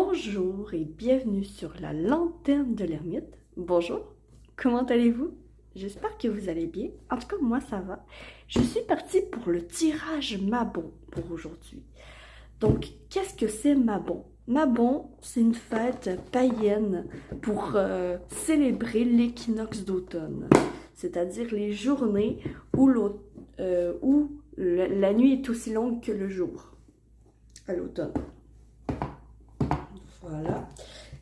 Bonjour et bienvenue sur la lanterne de l'ermite. Bonjour, comment allez-vous? J'espère que vous allez bien. En tout cas, moi ça va. Je suis partie pour le tirage Mabon pour aujourd'hui. Donc, qu'est-ce que c'est Mabon? Mabon, c'est une fête païenne pour célébrer l'équinoxe d'automne, c'est-à-dire les journées où, la nuit est aussi longue que le jour à l'automne. Voilà.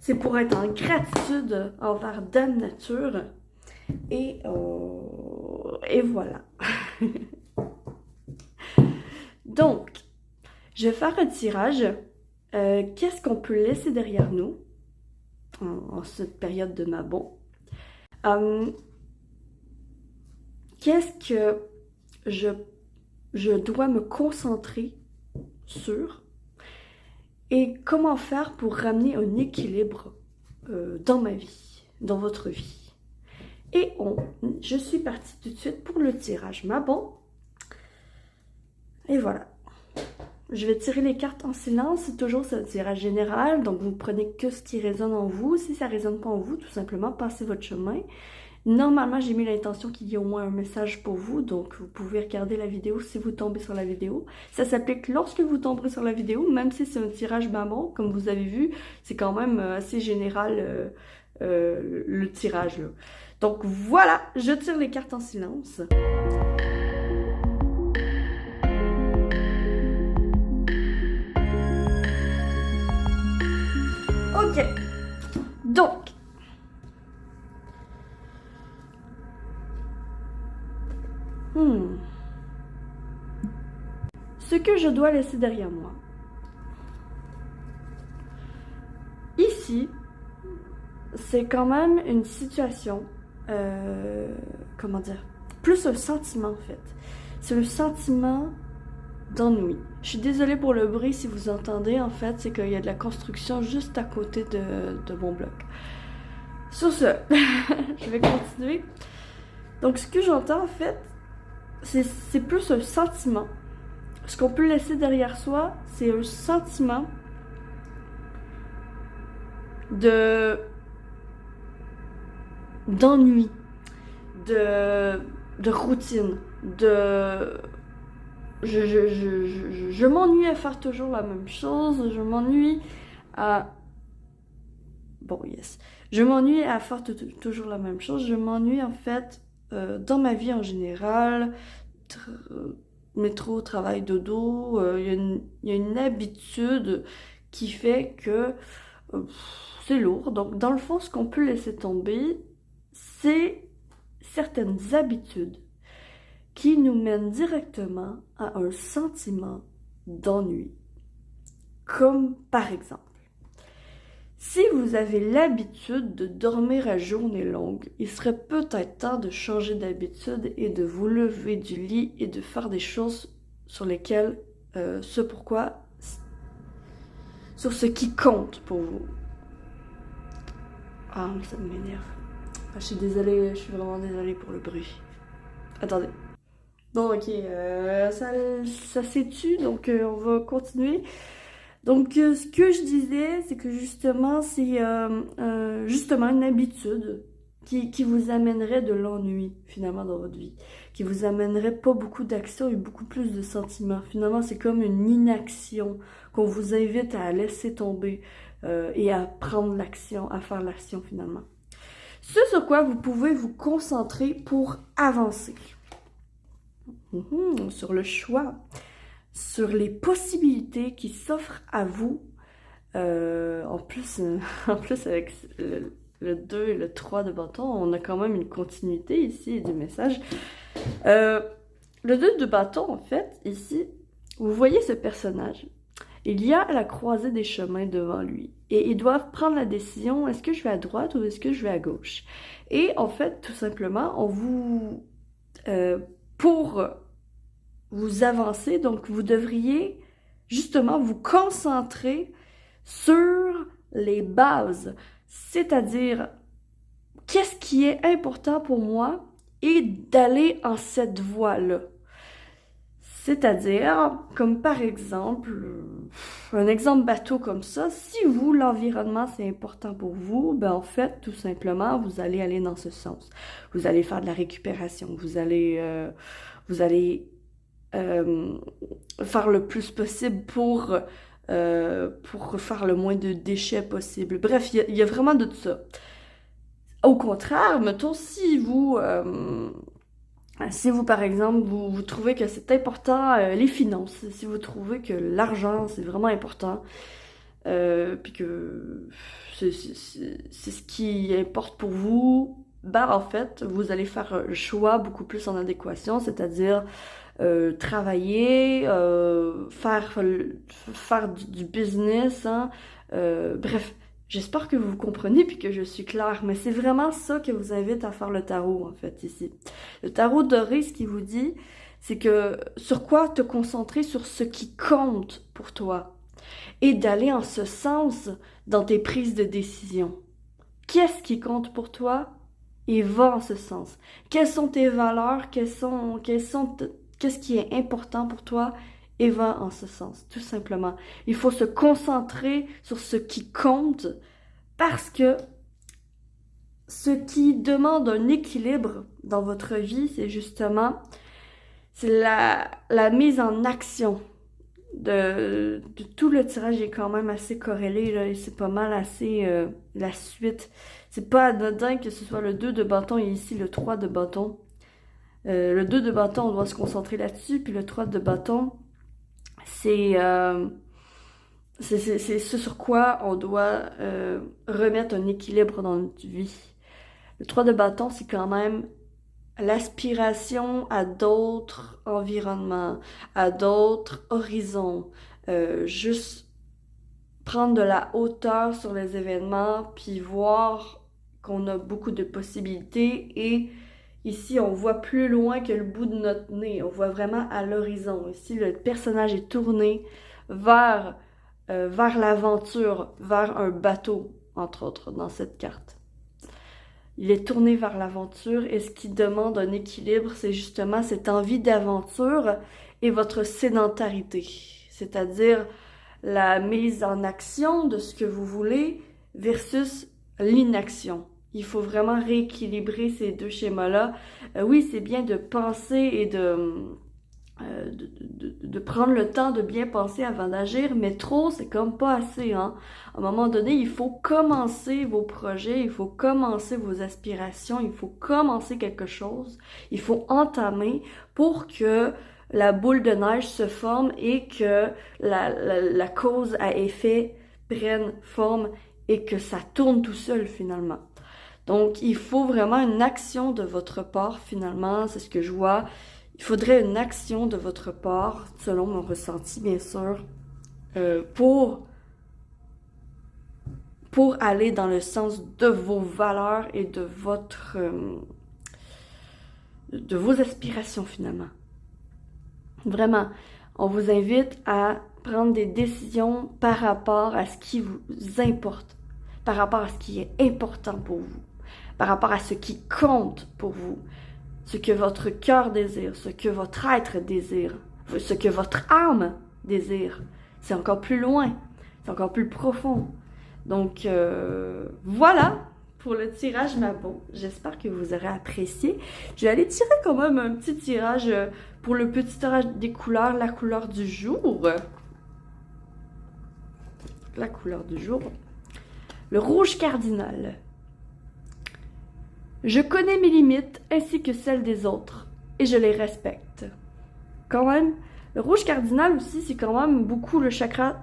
C'est pour être en gratitude envers Dame Nature. Et voilà. Donc, je vais faire un tirage. Qu'est-ce qu'on peut laisser derrière nous en cette période de Mabon? Qu'est-ce que je dois me concentrer sur? Et comment faire pour ramener un équilibre dans ma vie, dans votre vie. Et je suis partie tout de suite pour le tirage Mabon. Et voilà. Je vais tirer les cartes en silence. C'est toujours un tirage général, donc vous prenez que ce qui résonne en vous. Si ça ne résonne pas en vous, tout simplement, passez votre chemin. Normalement, j'ai mis l'intention qu'il y ait au moins un message pour vous, donc vous pouvez regarder la vidéo si vous tombez sur la vidéo. Ça s'applique lorsque vous tomberez sur la vidéo, même si c'est un tirage Mabon, comme vous avez vu, c'est quand même assez général le tirage là. Donc voilà, je tire les cartes en silence. Ok, donc ce que je dois laisser derrière moi. Ici, c'est quand même une situation, comment dire, plus un sentiment en fait. C'est un sentiment d'ennui. Je suis désolée pour le bruit si vous entendez, en fait, c'est qu'il y a de la construction juste à côté de mon bloc. Sur ce, je vais continuer. Donc ce que j'entends en fait, c'est plus un sentiment. Ce qu'on peut laisser derrière soi, c'est un sentiment d'ennui, de routine, je m'ennuie à faire toujours la même chose, je m'ennuie à... Bon, yes. Je m'ennuie à faire toujours la même chose, je m'ennuie en fait dans ma vie en général, métro, travail, dodo, il y a une habitude qui fait que c'est lourd. Donc, dans le fond, ce qu'on peut laisser tomber, c'est certaines habitudes qui nous mènent directement à un sentiment d'ennui. Comme par exemple, si vous avez l'habitude de dormir à journée longue, il serait peut-être temps de changer d'habitude et de vous lever du lit et de faire des choses sur lesquelles, sur ce qui compte pour vous. Ah, ça m'énerve. Je suis désolée, je suis vraiment désolée pour le bruit. Attendez. Bon, ok, ça s'étue, donc on va continuer. Donc, ce que je disais, c'est que justement, c'est justement une habitude qui vous amènerait de l'ennui, finalement, dans votre vie. Qui vous amènerait pas beaucoup d'action et beaucoup plus de sentiments. Finalement, c'est comme une inaction qu'on vous invite à laisser tomber et à prendre l'action, à faire l'action, finalement. Ce sur quoi vous pouvez vous concentrer pour avancer. Sur le choix, sur les possibilités qui s'offrent à vous. En plus avec le 2 et le 3 de bâton, on a quand même une continuité ici du message. Le 2 de bâton, en fait, ici, vous voyez ce personnage. Il y a la croisée des chemins devant lui. Et ils doivent prendre la décision, est-ce que je vais à droite ou est-ce que je vais à gauche? Et en fait, tout simplement, pour vous avancer, donc vous devriez justement vous concentrer sur les bases, c'est-à-dire qu'est-ce qui est important pour moi et d'aller en cette voie-là. C'est-à-dire, comme par exemple, un exemple bateau comme ça, si vous, l'environnement, c'est important pour vous, ben en fait, tout simplement, vous allez aller dans ce sens. Vous allez faire de la récupération, vous allez faire le plus possible pour faire le moins de déchets possible. Bref, il y a vraiment de tout ça. Au contraire, mettons, si vous, par exemple, vous trouvez que c'est important, les finances, si vous trouvez que l'argent, c'est vraiment important, puis que c'est ce qui importe pour vous, ben en fait, vous allez faire un choix beaucoup plus en adéquation, c'est-à-dire travailler, faire du business, hein, bref. J'espère que vous comprenez puis que je suis claire, mais c'est vraiment ça que vous invite à faire le tarot, en fait, ici. Le tarot doré, ce qu'il vous dit, c'est que sur quoi te concentrer sur ce qui compte pour toi et d'aller en ce sens dans tes prises de décision. Qu'est-ce qui compte pour toi? Et va en ce sens. Quelles sont tes valeurs? Qu'est-ce qui est important pour toi? Et va en ce sens, tout simplement. Il faut se concentrer sur ce qui compte parce que ce qui demande un équilibre dans votre vie, c'est la mise en action de tout le tirage est quand même assez corrélé, là, et c'est pas mal assez la suite. C'est pas anodin que ce soit le 2 de bâton et ici le 3 de bâton. Le 2 de bâton, on doit se concentrer là-dessus, puis le 3 de bâton, c'est ce sur quoi on doit remettre un équilibre dans notre vie. Le 3 de bâton, c'est quand même l'aspiration à d'autres environnements, à d'autres horizons. Juste prendre de la hauteur sur les événements, puis voir qu'on a beaucoup de possibilités et ici, on voit plus loin que le bout de notre nez. On voit vraiment à l'horizon. Ici, le personnage est tourné vers l'aventure, vers un bateau, entre autres, dans cette carte. Il est tourné vers l'aventure et ce qui demande un équilibre, c'est justement cette envie d'aventure et votre sédentarité. C'est-à-dire la mise en action de ce que vous voulez versus l'inaction. Il faut vraiment rééquilibrer ces deux schémas-là. Oui, c'est bien de penser et de prendre le temps de bien penser avant d'agir, mais trop, c'est comme pas assez, hein. À un moment donné, il faut commencer vos projets, il faut commencer vos aspirations, il faut commencer quelque chose, il faut entamer pour que la boule de neige se forme et que la cause à effet prenne forme et que ça tourne tout seul finalement. Donc, il faut vraiment une action de votre part, finalement, c'est ce que je vois. Il faudrait une action de votre part, selon mon ressenti, bien sûr, pour aller dans le sens de vos valeurs et de vos aspirations, finalement. Vraiment, on vous invite à prendre des décisions par rapport à ce qui vous importe, par rapport à ce qui est important pour vous, par rapport à ce qui compte pour vous, ce que votre cœur désire, ce que votre être désire, ce que votre âme désire. C'est encore plus loin, c'est encore plus profond. Donc, voilà pour le tirage Mabon. J'espère que vous aurez apprécié. Je vais aller tirer quand même un petit tirage pour le petit tirage des couleurs, la couleur du jour. La couleur du jour. Le rouge cardinal. Je connais mes limites ainsi que celles des autres et je les respecte. Quand même, le rouge cardinal aussi, c'est quand même beaucoup le chakra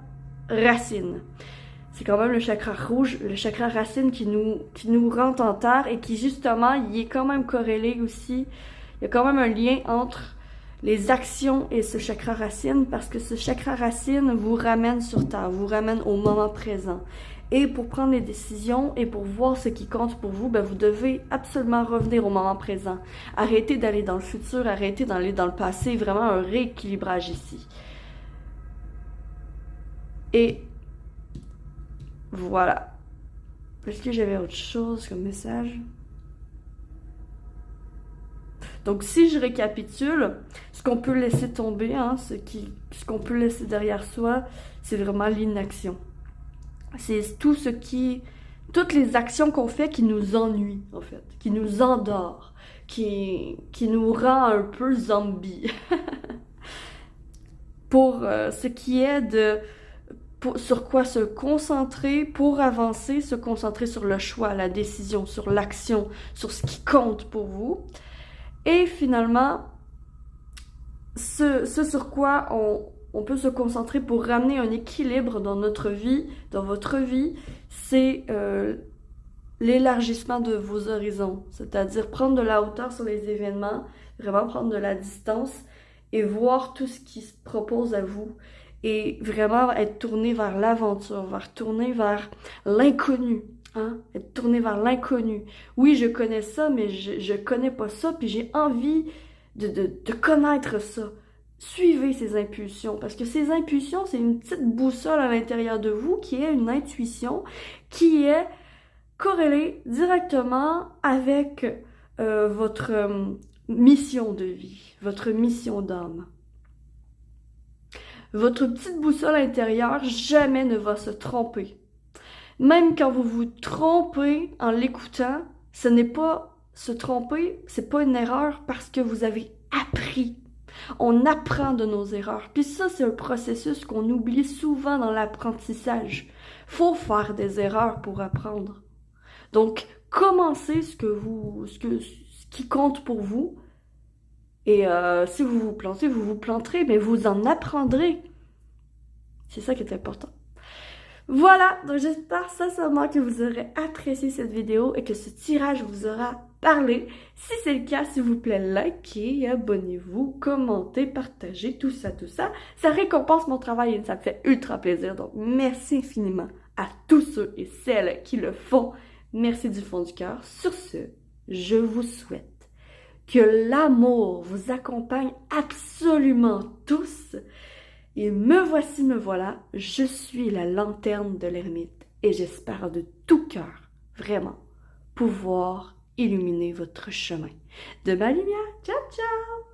racine. C'est quand même le chakra rouge, le chakra racine qui nous rentre en terre et qui justement, il est quand même corrélé aussi. Il y a quand même un lien entre les actions et ce chakra racine parce que ce chakra racine vous ramène sur terre, vous ramène au moment présent. Et pour prendre les décisions et pour voir ce qui compte pour vous, ben vous devez absolument revenir au moment présent. Arrêtez d'aller dans le futur, arrêtez d'aller dans le passé, vraiment un rééquilibrage ici. Et voilà. Est-ce que j'avais autre chose comme message? Donc, si je récapitule, ce qu'on peut laisser tomber, hein, ce qu'on peut laisser derrière soi, c'est vraiment l'inaction. C'est toutes les actions qu'on fait qui nous ennuient, en fait, qui nous endort, qui nous rend un peu zombie. Pour ce qui est sur quoi se concentrer pour avancer, se concentrer sur le choix, la décision, sur l'action, sur ce qui compte pour vous. Et finalement, ce sur quoi on peut se concentrer pour ramener un équilibre dans notre vie, dans votre vie, c'est l'élargissement de vos horizons. C'est-à-dire prendre de la hauteur sur les événements, vraiment prendre de la distance et voir tout ce qui se propose à vous. Et vraiment être tourné vers l'aventure, tourné vers l'inconnu, hein? Être tourné vers l'inconnu. Oui, je connais ça, mais je connais pas ça, puis j'ai envie de connaître ça. Suivez ces impulsions, parce que ces impulsions, c'est une petite boussole à l'intérieur de vous qui est une intuition, qui est corrélée directement avec votre mission de vie, votre mission d'âme. Votre petite boussole intérieure jamais ne va se tromper. Même quand vous vous trompez en l'écoutant, ce n'est pas se tromper, c'est pas une erreur parce que vous avez appris. On apprend de nos erreurs. Puis ça, c'est un processus qu'on oublie souvent dans l'apprentissage. Faut faire des erreurs pour apprendre. Donc, commencez ce qui compte pour vous. Et si vous vous plantez, vous vous planterez, mais vous en apprendrez. C'est ça qui est important. Voilà, donc j'espère sincèrement que vous aurez apprécié cette vidéo et que ce tirage vous aura parlé. Si c'est le cas, s'il vous plaît, likez, abonnez-vous, commentez, partagez, tout ça. Ça récompense mon travail et ça me fait ultra plaisir. Donc, merci infiniment à tous ceux et celles qui le font. Merci du fond du cœur. Sur ce, je vous souhaite que l'amour vous accompagne absolument tous. Et me voici, me voilà, je suis la lanterne de l'ermite et j'espère de tout cœur, vraiment, pouvoir illuminer votre chemin. De ma lumière, ciao ciao!